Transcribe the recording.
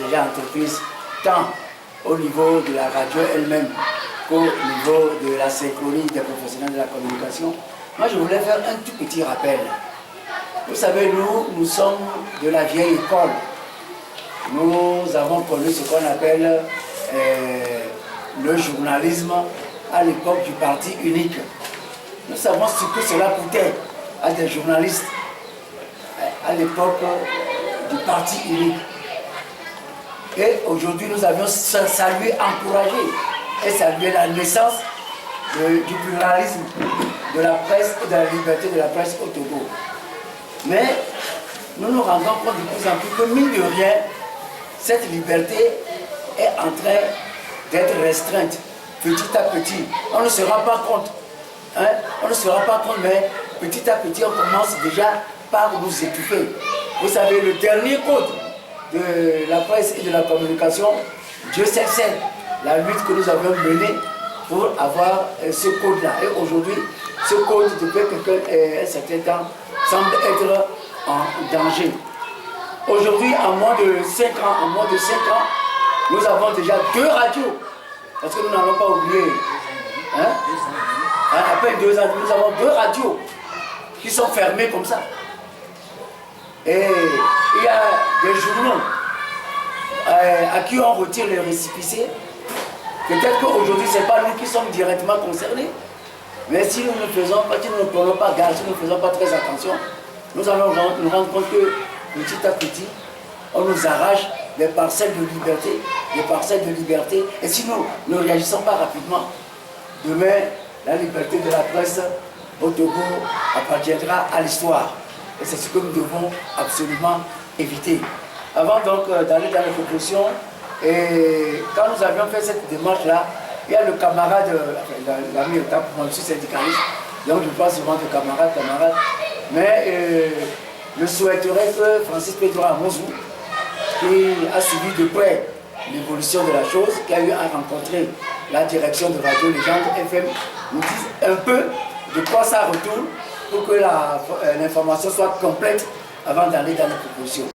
déjà entreprise tant au niveau de la radio elle-même qu'au niveau de la synchronie des professionnels de la communication. Moi, je voulais faire un tout petit rappel. Vous savez, nous sommes de la vieille école. Nous avons connu ce qu'on appelle le journalisme à l'époque du parti unique. Nous savons ce que cela coûtait à des journalistes à l'époque du parti unique. Et aujourd'hui, nous avions salué, encouragé et salué la naissance du pluralisme de la presse et de la liberté de la presse au Togo. Mais nous nous rendons compte de plus en plus que, mine de rien, cette liberté est en train d'être restreinte petit à petit. On ne se rend pas compte. On ne se rend pas compte, mais petit à petit, on commence déjà par nous étouffer. Vous savez, le dernier code de la presse et de la communication, Dieu sait la lutte que nous avons menée pour avoir ce code-là. Et aujourd'hui, ce code, depuis un certain temps, semble être en danger. Aujourd'hui, en moins de 5 ans, nous avons déjà 2 radios. Parce que nous n'allons pas oublier. À peine 2 ans, nous avons 2 radios qui sont fermées comme ça. Et il y a des journaux à qui on retire les récépissés. Peut-être qu'aujourd'hui, ce n'est pas nous qui sommes directement concernés. Mais si nous ne faisons pas, si nous ne prenons pas garde, si nous ne faisons pas très attention, nous allons nous rendre compte que petit à petit, on nous arrache des parcelles de liberté, Et si nous ne réagissons pas rapidement, demain, la liberté de la presse au Togo appartiendra à l'histoire. Et c'est ce que nous devons absolument éviter. Avant donc d'aller dans les propositions, et quand nous avions fait cette démarche-là, il y a le camarade, l'ami Otap, moi je suis syndicaliste, donc je parle souvent de camarade, mais je souhaiterais que Francis Pedro Amozou, qui a suivi de près l'évolution de la chose, qui a eu à rencontrer la direction de Radio Légende FM, nous dise un peu de quoi ça retourne pour que l'information soit complète avant d'aller dans les propositions.